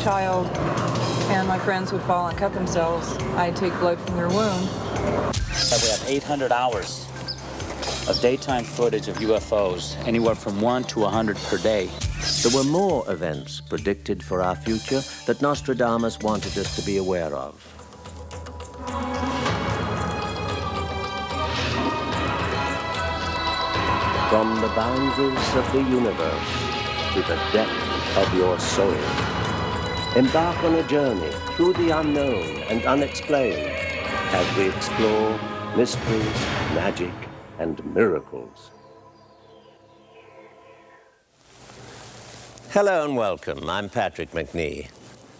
child and my friends would fall and cut themselves, I'd take blood from their wound. We have 800 hours of daytime footage of UFOs, anywhere from 1 to 100 per day. There were more events predicted for our future that Nostradamus wanted us to be aware of. From the boundaries of the universe to the depth of your soul, embark on a journey through the unknown and unexplained as we explore mysteries, magic, and miracles. Hello and welcome. I'm Patrick McNee.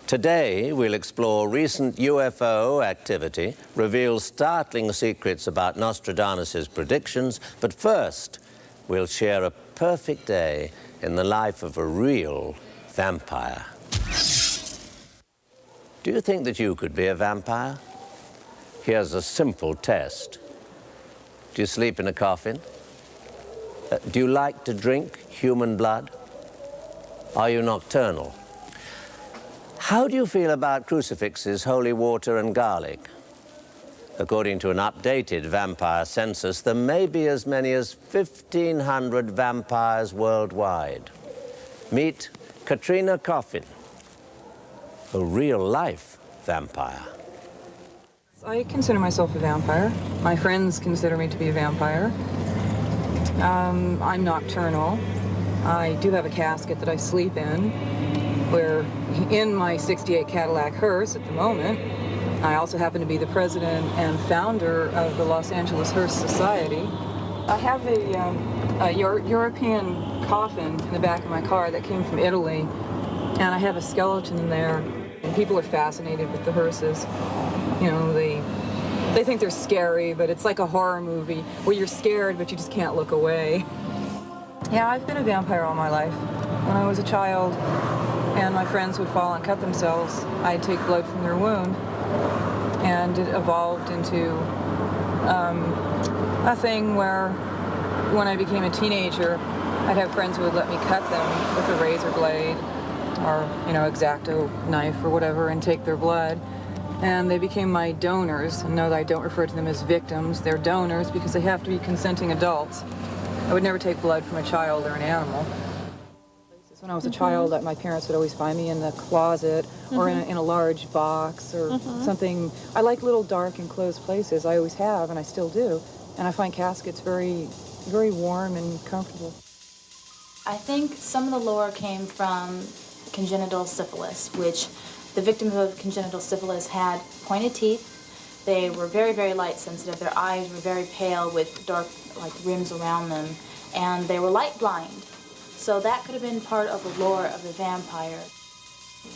Today, we'll explore recent UFO activity, reveal startling secrets about Nostradamus' predictions, but first, we'll share a perfect day in the life of a real vampire. Do you think that you could be a vampire? Here's a simple test. Do you sleep in a coffin? Do you like to drink human blood? Are you nocturnal? How do you feel about crucifixes, holy water, and garlic? According to an updated vampire census, there may be as many as 1,500 vampires worldwide. Meet Katrina Coffin, a real-life vampire. I consider myself a vampire. My friends consider me to be a vampire. I'm nocturnal. I do have a casket that I sleep in, where in my '68 Cadillac hearse at the moment. I also happen to be the president and founder of the Los Angeles Hearse Society. I have a European coffin in the back of my car that came from Italy, and I have a skeleton in there. And people are fascinated with the hearses. You know, they think they're scary, but it's like a horror movie where you're scared, but you just can't look away. Yeah, I've been a vampire all my life. When I was a child and my friends would fall and cut themselves, I'd take blood from their wound. And it evolved into a thing where when I became a teenager, I'd have friends who would let me cut them with a razor blade or, you know, X-Acto knife or whatever and take their blood. And they became my donors. And no, I don't refer to them as victims. They're donors because they have to be consenting adults. I would never take blood from a child or an animal. When I was a child, my parents would always find me in the closet or in a large box or something. I like little dark enclosed places. I always have, and I still do. And I find caskets very, very warm and comfortable. I think some of the lore came from congenital syphilis, which the victims of congenital syphilis had pointed teeth. They were very, very light sensitive. Their eyes were very pale with dark, like, rims around them, and they were light blind. So that could have been part of the lore of the vampire.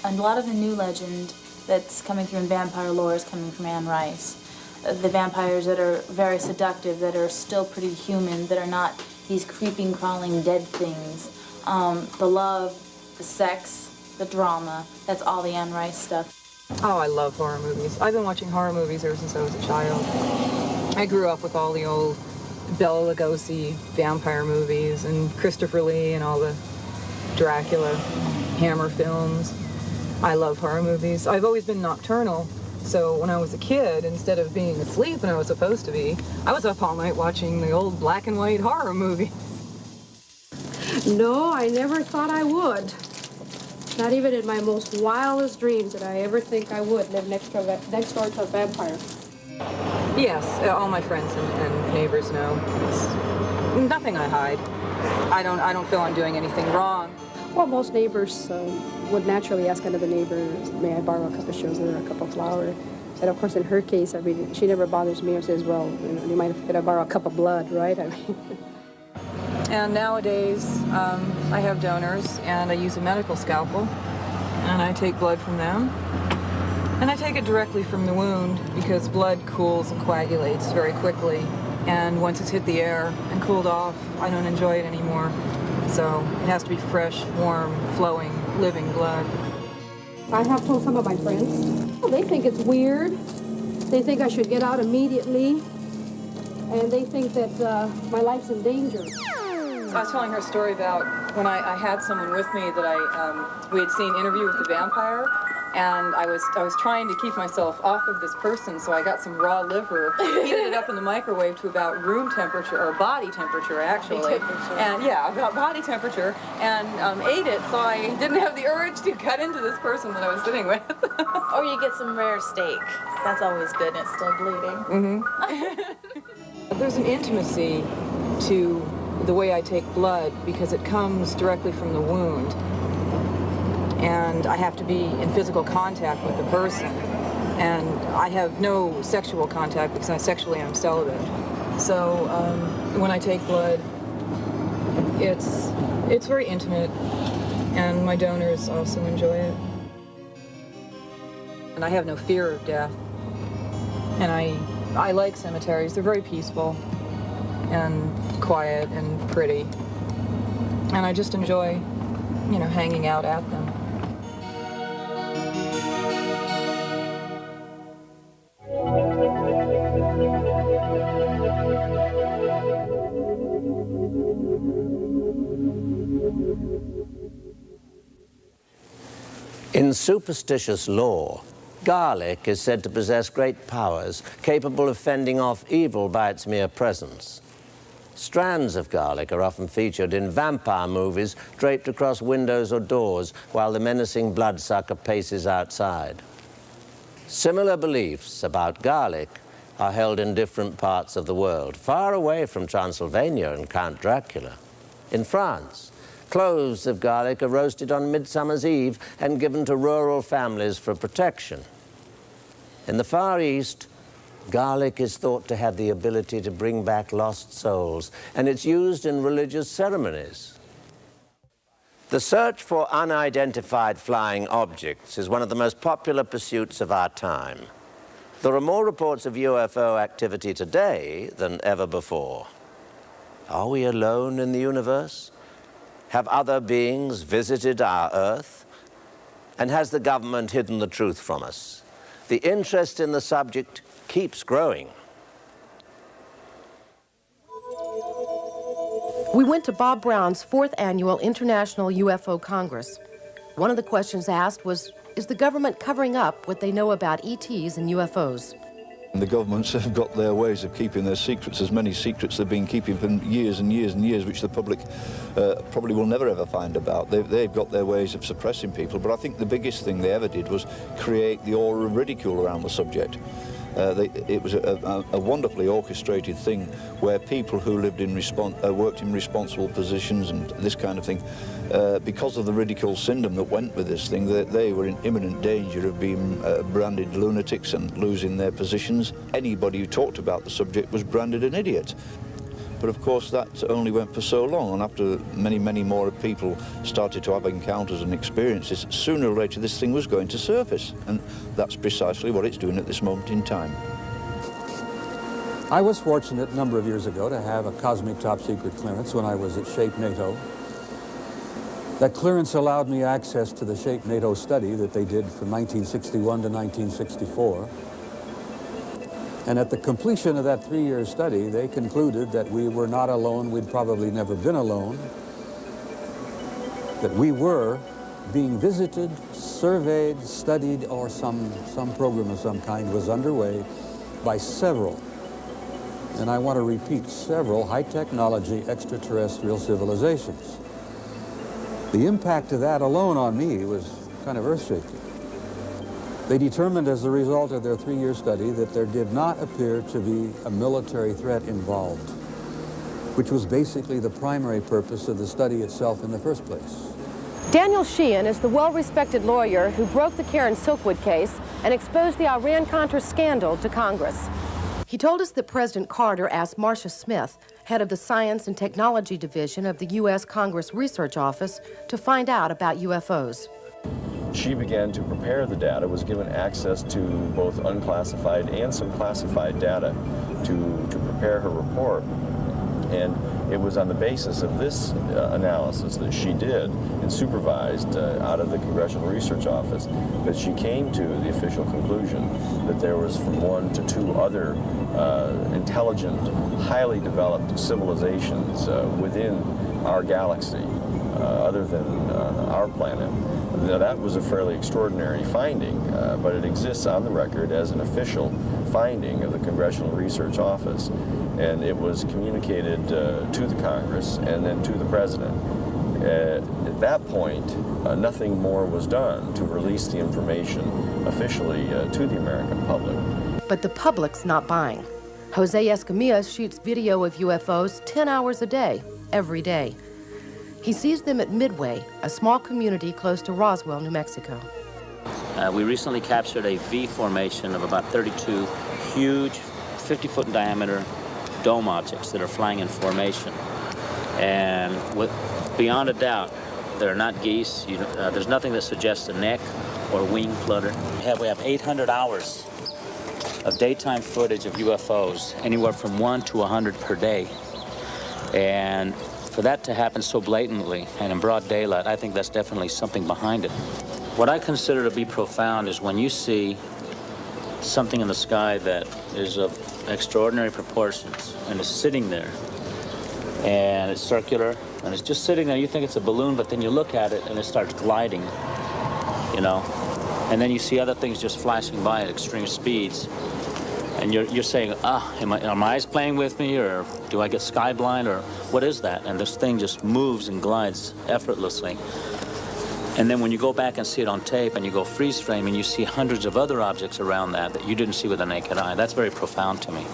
And a lot of the new legend that's coming through in vampire lore is coming from Anne Rice. The vampires that are very seductive, that are still pretty human, that are not these creeping, crawling, dead things. The love, the sex, the drama, that's all the Anne Rice stuff. Oh, I love horror movies. I've been watching horror movies ever since I was a child. I grew up with all the old Bela Lugosi vampire movies and Christopher Lee and all the Dracula Hammer films. I love horror movies. I've always been nocturnal, so when I was a kid, instead of being asleep when I was supposed to be, I was up all night watching the old black and white horror movies. No, I never thought I would. Not even in my most wildest dreams did I ever think I would live next door to a vampire. Yes, all my friends and neighbors know. It's nothing I hide. I don't feel I'm doing anything wrong. Well, most neighbors would naturally ask another neighbor, may I borrow a cup of sugar or a cup of flour? And of course, in her case, I mean, she never bothers me or says, well, you know, you might have to borrow a cup of blood, right? I mean. And nowadays, I have donors, and I use a medical scalpel, and I take blood from them. And I take it directly from the wound because blood cools and coagulates very quickly. And once it's hit the air and cooled off, I don't enjoy it anymore. So it has to be fresh, warm, flowing, living blood. I have told some of my friends. Well, they think it's weird. They think I should get out immediately. And they think that my life's in danger. was telling her a story about when I had someone with me that we had seen Interview with the Vampire, and I was trying to keep myself off of this person, so I got some raw liver, heated it up in the microwave to about room temperature, or body temperature actually, and yeah, about body temperature, and ate it, so I didn't have the urge to cut into this person that I was sitting with. Or you get some rare steak. That's always good, and it's still bleeding. Mm-hmm. There's an intimacy to the way I take blood because it comes directly from the wound. And I have to be in physical contact with the person. And I have no sexual contact because sexually I'm celibate. So when I take blood, it's very intimate, and my donors also enjoy it. And I have no fear of death. And I like cemeteries. They're very peaceful and quiet and pretty. And I just enjoy, you know, hanging out at them. In superstitious lore, garlic is said to possess great powers, capable of fending off evil by its mere presence. Strands of garlic are often featured in vampire movies draped across windows or doors while the menacing bloodsucker paces outside. Similar beliefs about garlic are held in different parts of the world, far away from Transylvania and Count Dracula. In France, cloves of garlic are roasted on Midsummer's Eve and given to rural families for protection. In the Far East, garlic is thought to have the ability to bring back lost souls, and it's used in religious ceremonies. The search for unidentified flying objects is one of the most popular pursuits of our time. There are more reports of UFO activity today than ever before. Are we alone in the universe? Have other beings visited our Earth? And has the government hidden the truth from us? The interest in the subject keeps growing. We went to Bob Brown's 4th Annual International UFO Congress. One of the questions asked was, is the government covering up what they know about ETs and UFOs? The governments have got their ways of keeping their secrets, as many secrets they've been keeping for years and years and years, which the public probably will never ever find about. They've got their ways of suppressing people, but I think the biggest thing they ever did was create the aura of ridicule around the subject. It was a wonderfully orchestrated thing where people who lived in worked in responsible positions and this kind of thing, because of the ridicule syndrome that went with this thing, they were in imminent danger of being branded lunatics and losing their positions. Anybody who talked about the subject was branded an idiot. But of course that only went for so long, and after many, many more people started to have encounters and experiences, sooner or later this thing was going to surface, and that's precisely what it's doing at this moment in time. I was fortunate a number of years ago to have a cosmic top secret clearance when I was at SHAPE NATO. That clearance allowed me access to the SHAPE NATO study that they did from 1961 to 1964. And at the completion of that 3-year study, they concluded that we were not alone, we'd probably never been alone, that we were being visited, surveyed, studied, or some program of some kind was underway by several, and I want to repeat, several high-technology extraterrestrial civilizations. The impact of that alone on me was kind of earth-shaking. They determined as a result of their 3-year study that there did not appear to be a military threat involved, which was basically the primary purpose of the study itself in the first place. Daniel Sheehan is the well-respected lawyer who broke the Karen Silkwood case and exposed the Iran-Contra scandal to Congress. He told us that President Carter asked Marcia Smith, head of the Science and Technology Division of the U.S. Congress Research Office, to find out about UFOs. She began to prepare the data, was given access to both unclassified and some classified data to prepare her report. And it was on the basis of this analysis that she did and supervised out of the Congressional Research Office that she came to the official conclusion that there was from 1 to 2 other intelligent, highly developed civilizations within our galaxy, other than our planet. Now, that was a fairly extraordinary finding, but it exists on the record as an official finding of the Congressional Research Office, and it was communicated to the Congress and then to the President. At that point, nothing more was done to release the information officially to the American public. But the public's not buying. Jose Escamilla shoots video of UFOs 10 hours a day, every day. He sees them at Midway, a small community close to Roswell, New Mexico. We recently captured a V formation of about 32 huge, 50-foot in diameter dome objects that are flying in formation. And beyond a doubt, they're not geese. There's nothing that suggests a neck or wing flutter. We have 800 hours of daytime footage of UFOs, anywhere from 1 to 100 per day. And for that to happen so blatantly and in broad daylight, I think that's definitely something behind it. What I consider to be profound is when you see something in the sky that is of extraordinary proportions and is sitting there, and it's circular, and it's just sitting there. You think it's a balloon, but then you look at it and it starts gliding, you know? And then you see other things just flashing by at extreme speeds. And you're saying, are my eyes playing with me, or do I get sky blind, or what is that? And this thing just moves and glides effortlessly. And then when you go back and see it on tape and you go freeze frame and you see hundreds of other objects around that you didn't see with the naked eye, that's very profound to me.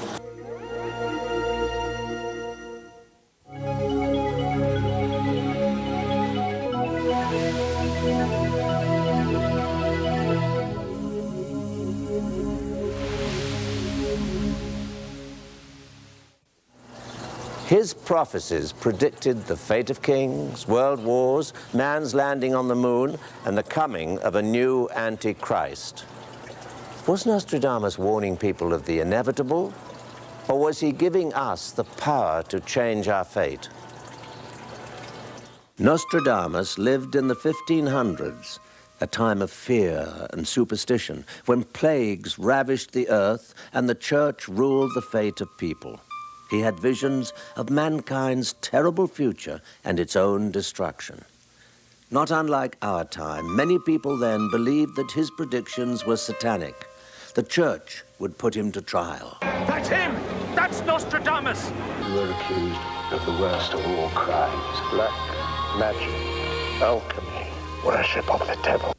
His prophecies predicted the fate of kings, world wars, man's landing on the moon, and the coming of a new Antichrist. Was Nostradamus warning people of the inevitable, or was he giving us the power to change our fate? Nostradamus lived in the 1500s, a time of fear and superstition, when plagues ravished the earth and the church ruled the fate of people. He had visions of mankind's terrible future and its own destruction. Not unlike our time, many people then believed that his predictions were satanic. The church would put him to trial. That's him! That's Nostradamus! You were accused of the worst of all crimes: black magic, alchemy, worship of the devil.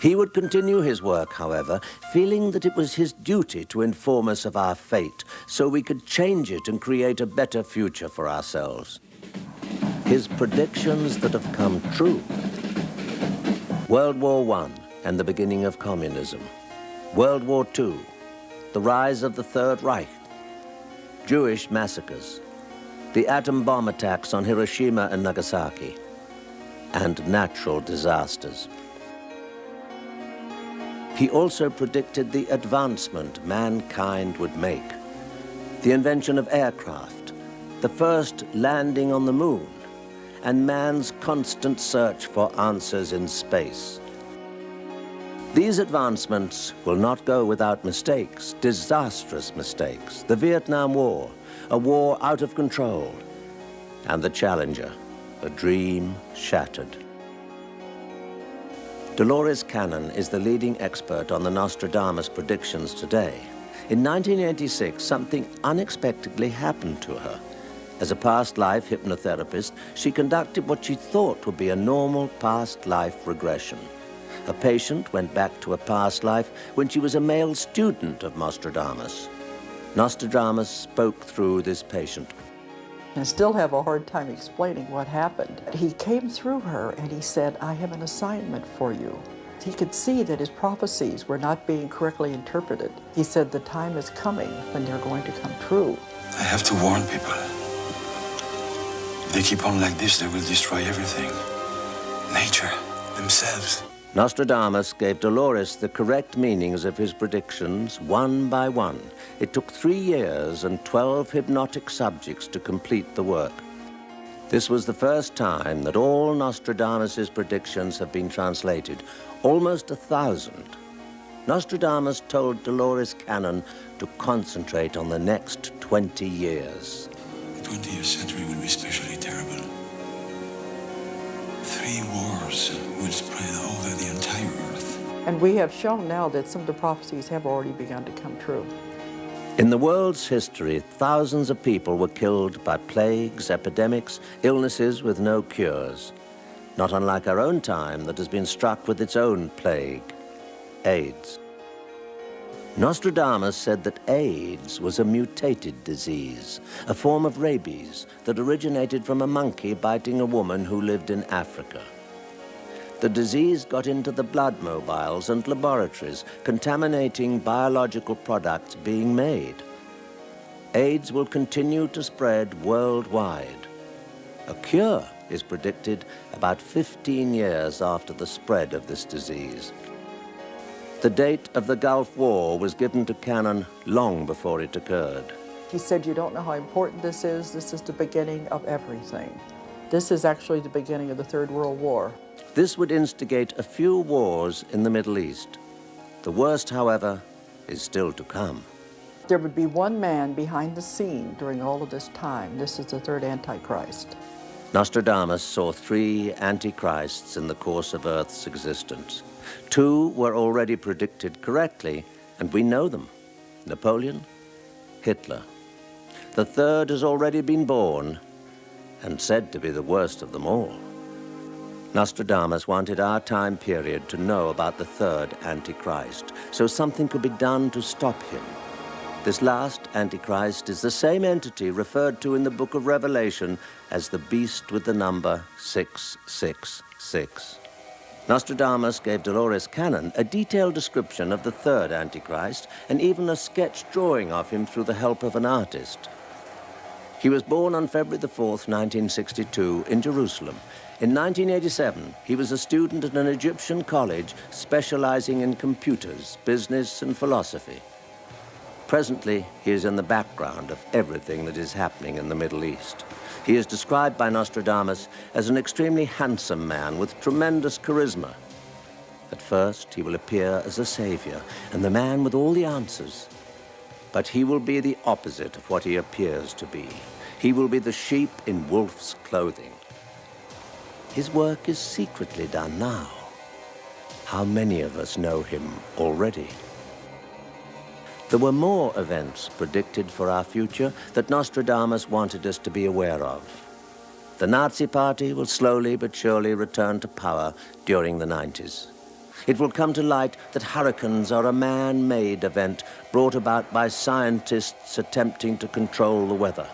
He would continue his work, however, feeling that it was his duty to inform us of our fate so we could change it and create a better future for ourselves. His predictions that have come true. World War I and the beginning of communism. World War II, the rise of the Third Reich. Jewish massacres. The atom bomb attacks on Hiroshima and Nagasaki. And natural disasters. He also predicted the advancement mankind would make. The invention of aircraft, the first landing on the moon, and man's constant search for answers in space. These advancements will not go without mistakes, disastrous mistakes. The Vietnam War, a war out of control, and the Challenger, a dream shattered. Dolores Cannon is the leading expert on the Nostradamus predictions today. In 1986, something unexpectedly happened to her. As a past life hypnotherapist, she conducted what she thought would be a normal past life regression. A patient went back to a past life when she was a male student of Nostradamus. Nostradamus spoke through this patient. I still have a hard time explaining what happened. He came through her and he said, "I have an assignment for you." He could see that his prophecies were not being correctly interpreted. He said, "The time is coming when they're going to come true." I have to warn people. If they keep on like this, they will destroy everything. Nature, themselves. Nostradamus gave Dolores the correct meanings of his predictions one by one. It took 3 years and 12 hypnotic subjects to complete the work. This was the first time that all Nostradamus's predictions have been translated, almost 1,000. Nostradamus told Dolores Cannon to concentrate on the next 20 years. The 20th century will be especially terrible. 3 wars will spread over the entire earth. And we have shown now that some of the prophecies have already begun to come true. In the world's history, thousands of people were killed by plagues, epidemics, illnesses with no cures. Not unlike our own time that has been struck with its own plague, AIDS. Nostradamus said that AIDS was a mutated disease, a form of rabies that originated from a monkey biting a woman who lived in Africa. The disease got into the blood mobiles and laboratories, contaminating biological products being made. AIDS will continue to spread worldwide. A cure is predicted about 15 years after the spread of this disease. The date of the Gulf War was given to Cannon long before it occurred. He said, you don't know how important this is the beginning of everything. This is actually the beginning of the Third World War. This would instigate a few wars in the Middle East. The worst, however, is still to come. There would be one man behind the scene during all of this time. This is the third Antichrist. Nostradamus saw 3 antichrists in the course of Earth's existence. 2 were already predicted correctly, and we know them: Napoleon, Hitler. The third has already been born, and said to be the worst of them all. Nostradamus wanted our time period to know about the third Antichrist, so something could be done to stop him. This last Antichrist is the same entity referred to in the book of Revelation as the beast with the number 666. Nostradamus gave Dolores Cannon a detailed description of the third Antichrist and even a sketch drawing of him through the help of an artist. He was born on February the 4th, 1962, in Jerusalem. In 1987, he was a student at an Egyptian college specializing in computers, business, and philosophy. Presently, he is in the background of everything that is happening in the Middle East. He is described by Nostradamus as an extremely handsome man with tremendous charisma. At first, he will appear as a savior and the man with all the answers. But he will be the opposite of what he appears to be. He will be the sheep in wolf's clothing. His work is secretly done now. How many of us know him already? There were more events predicted for our future that Nostradamus wanted us to be aware of. The Nazi Party will slowly but surely return to power during the 90s. It will come to light that hurricanes are a man-made event brought about by scientists attempting to control the weather.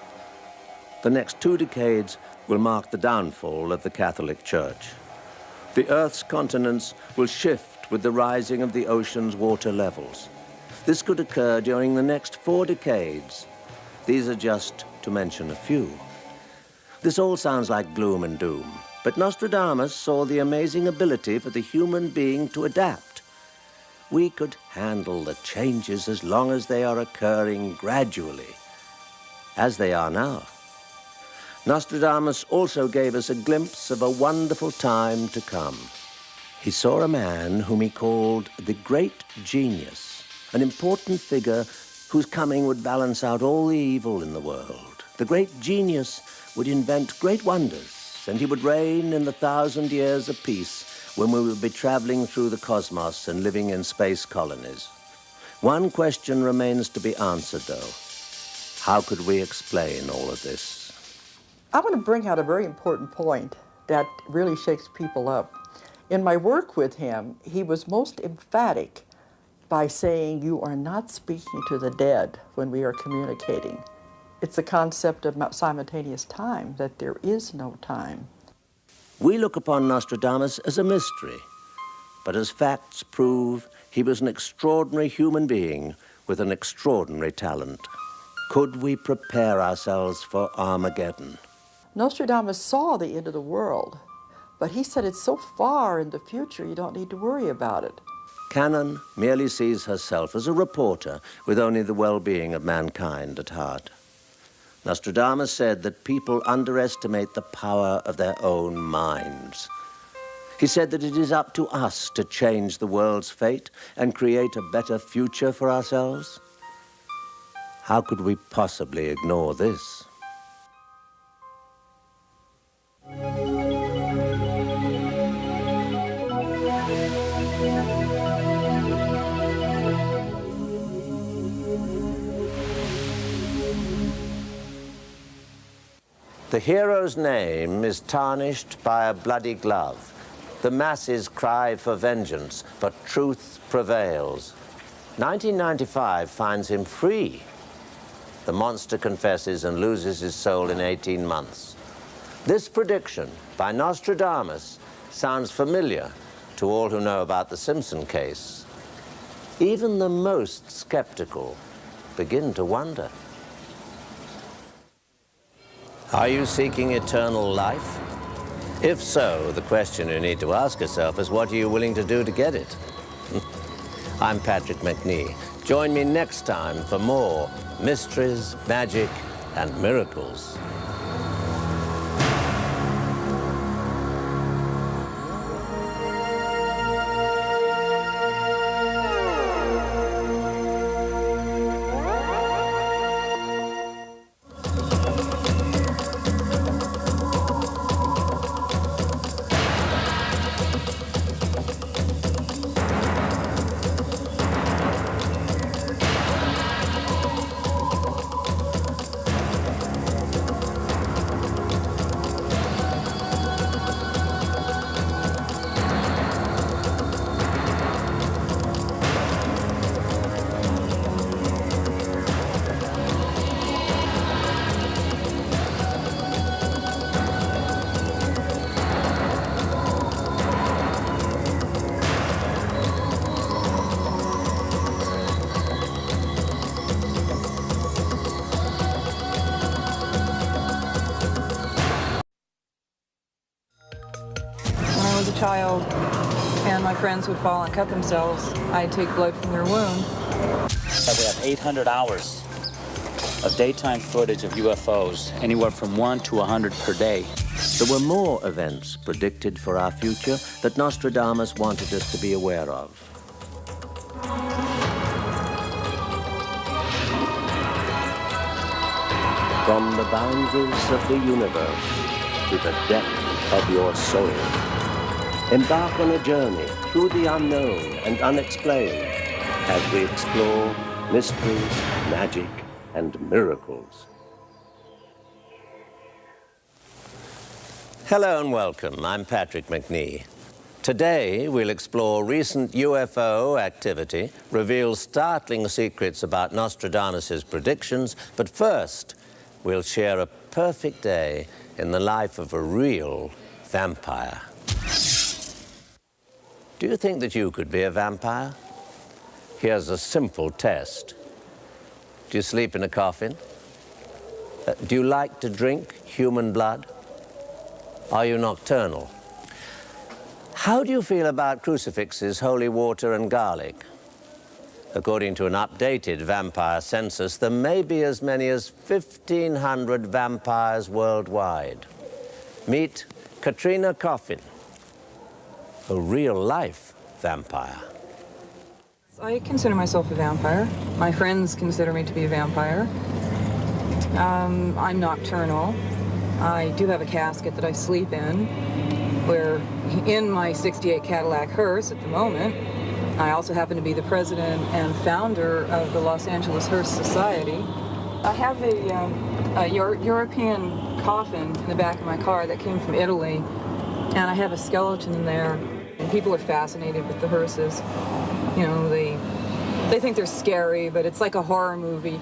The next 2 decades will mark the downfall of the Catholic Church. The Earth's continents will shift with the rising of the ocean's water levels. This could occur during the next 4 decades. These are just to mention a few. This all sounds like gloom and doom, but Nostradamus saw the amazing ability for the human being to adapt. We could handle the changes as long as they are occurring gradually, as they are now. Nostradamus also gave us a glimpse of a wonderful time to come. He saw a man whom he called the Great Genius, an important figure whose coming would balance out all the evil in the world. The Great Genius would invent great wonders, and he would reign in the 1,000 years of peace when we would be traveling through the cosmos and living in space colonies. One question remains to be answered, though. How could we explain all of this? I want to bring out a very important point that really shakes people up. In my work with him, he was most emphatic by saying, you are not speaking to the dead when we are communicating. It's the concept of simultaneous time, that there is no time. We look upon Nostradamus as a mystery, but as facts prove, he was an extraordinary human being with an extraordinary talent. Could we prepare ourselves for Armageddon? Nostradamus saw the end of the world, but he said it's so far in the future you don't need to worry about it. Cannon merely sees herself as a reporter with only the well-being of mankind at heart. Nostradamus said that people underestimate the power of their own minds. He said that it is up to us to change the world's fate and create a better future for ourselves. How could we possibly ignore this? The hero's name is tarnished by a bloody glove. The masses cry for vengeance, but truth prevails. 1995 finds him free. The monster confesses and loses his soul in 18 months. This prediction by Nostradamus sounds familiar to all who know about the Simpson case. Even the most skeptical begin to wonder. Are you seeking eternal life? If so, the question you need to ask yourself is, what are you willing to do to get it? I'm Patrick McNee. Join me next time for more mysteries, magic, and miracles. When I was a child and my friends would fall and cut themselves, I'd take blood from their wound. We have 800 hours of daytime footage of UFOs, anywhere from 1 to 100 per day. There were more events predicted for our future that Nostradamus wanted us to be aware of. From the boundaries of the universe to the depth of your soul, embark on a journey through the unknown and unexplained as we explore mysteries, magic, and miracles. Hello and welcome. I'm Patrick McNee. Today, we'll explore recent UFO activity, reveal startling secrets about Nostradamus' predictions, but first, we'll share a perfect day in the life of a real vampire. Do you think that you could be a vampire? Here's a simple test. Do you sleep in a coffin? Do you like to drink human blood? Are you nocturnal? How do you feel about crucifixes, holy water, and garlic? According to an updated vampire census, there may be as many as 1,500 vampires worldwide. Meet Katrina Coffin, a real-life vampire. I consider myself a vampire. My friends consider me to be a vampire. I'm nocturnal. I do have a casket that I sleep in, where in my '68 Cadillac hearse at the moment. I also happen to be the president and founder of the Los Angeles Hearse Society. I have a European coffin in the back of my car that came from Italy, and I have a skeleton in there. And people are fascinated with the hearses. You know, they think they're scary, but it's like a horror movie.